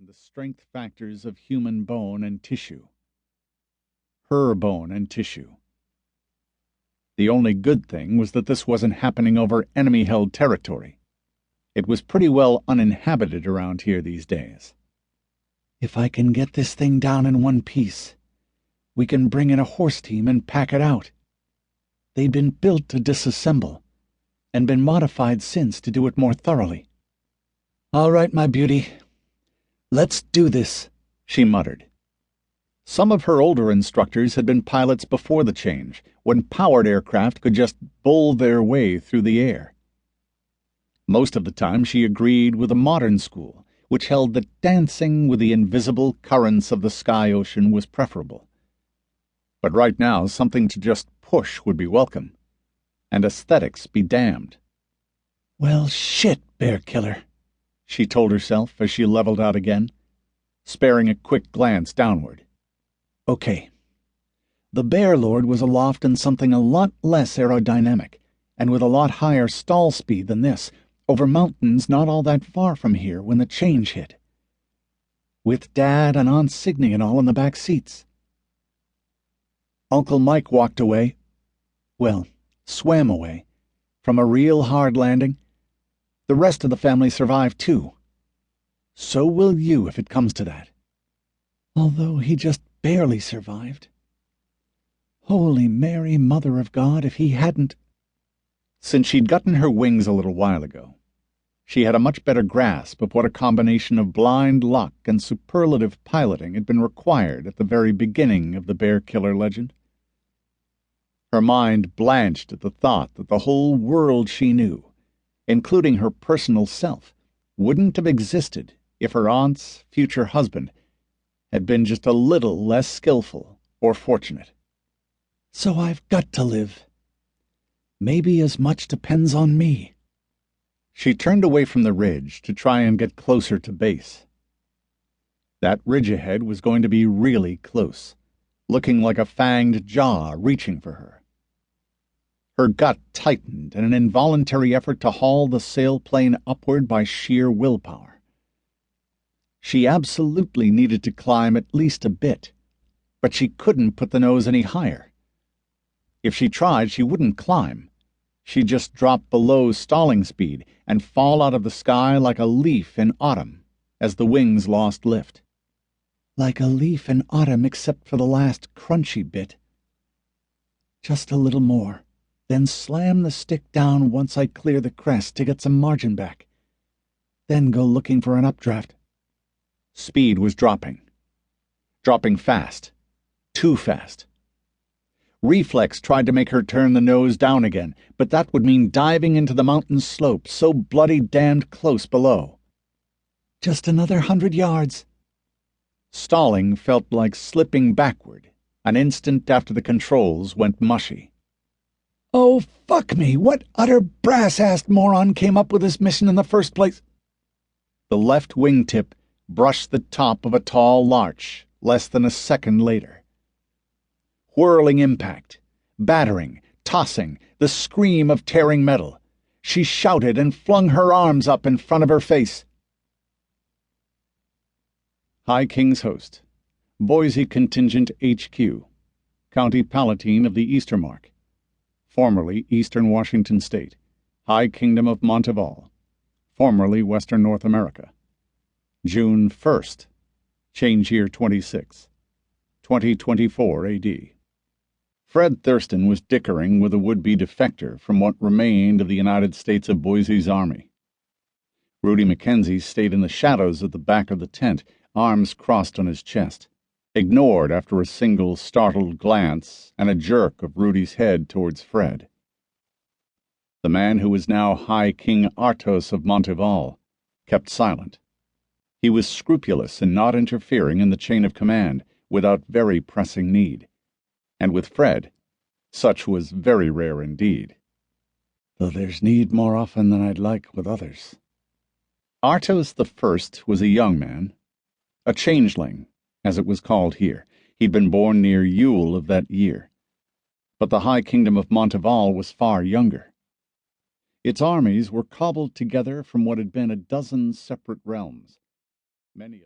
the strength factors of human bone and tissue. Her bone and tissue. The only good thing was that this wasn't happening over enemy-held territory. It was pretty well uninhabited around here these days. If I can get this thing down in one piece, we can bring in a horse team and pack it out. They'd been built to disassemble, and been modified since to do it more thoroughly. All right, my beauty. Let's do this, she muttered. Some of her older instructors had been pilots before the change, when powered aircraft could just bull their way through the air. Most of the time she agreed with the modern school, which held that dancing with the invisible currents of the sky-ocean was preferable. But right now something to just push would be welcome, and aesthetics be damned. Well, shit, Bear Killer, she told herself as she leveled out again, sparing a quick glance downward. Okay. The Bear Lord was aloft in something a lot less aerodynamic, and with a lot higher stall speed than this, over mountains not all that far from here when the change hit. With Dad and Aunt Signe and all in the back seats. Uncle Mike walked away, well, swam away, from a real hard landing. The rest of the family survived too. So will you if it comes to that. Although he just barely survived. Holy Mary, Mother of God, if he hadn't... Since she'd gotten her wings a little while ago, she had a much better grasp of what a combination of blind luck and superlative piloting had been required at the very beginning of the Bear Killer legend. Her mind blanched at the thought that the whole world she knew, including her personal self, wouldn't have existed if her aunt's future husband had been just a little less skillful or fortunate. So I've got to live. Maybe as much depends on me. She turned away from the ridge to try and get closer to base. That ridge ahead was going to be really close, looking like a fanged jaw reaching for her. Her gut tightened in an involuntary effort to haul the sailplane upward by sheer willpower. She absolutely needed to climb at least a bit, but she couldn't put the nose any higher. If she tried, she wouldn't climb. She'd just drop below stalling speed and fall out of the sky like a leaf in autumn as the wings lost lift. Like a leaf in autumn except for the last crunchy bit. Just a little more, then slam the stick down once I clear the crest to get some margin back. Then go looking for an updraft. Speed was dropping. Dropping fast. Too fast. Reflex tried to make her turn the nose down again, but that would mean diving into the mountain slope so bloody damned close below. Just another 100 yards. Stalling felt like slipping backward, an instant after the controls went mushy. Oh, fuck me! What utter brass-assed moron came up with this mission in the first place? The left wingtip brushed the top of a tall larch less than a second later. Whirling impact, battering, tossing, the scream of tearing metal. She shouted and flung her arms up in front of her face. High King's Host, Boise Contingent HQ, County Palatine of the Eastermark, formerly Eastern Washington State, High Kingdom of Montival, formerly Western North America. June 1st, change year 26, 2024 AD. Fred Thurston was dickering with a would-be defector from what remained of the United States of Boise's army. Rudi Mackenzie stayed in the shadows at the back of the tent, arms crossed on his chest, ignored after a single startled glance and a jerk of Rudi's head towards Fred. The man who was now High King Artos of Montival kept silent. He was scrupulous in not interfering in the chain of command without very pressing need. And with Fred, such was very rare indeed. Though there's need more often than I'd like with others. Artos I was a young man, a changeling, as it was called here. He'd been born near Yule of that year. But the High Kingdom of Montival was far younger. Its armies were cobbled together from what had been a dozen separate realms, many of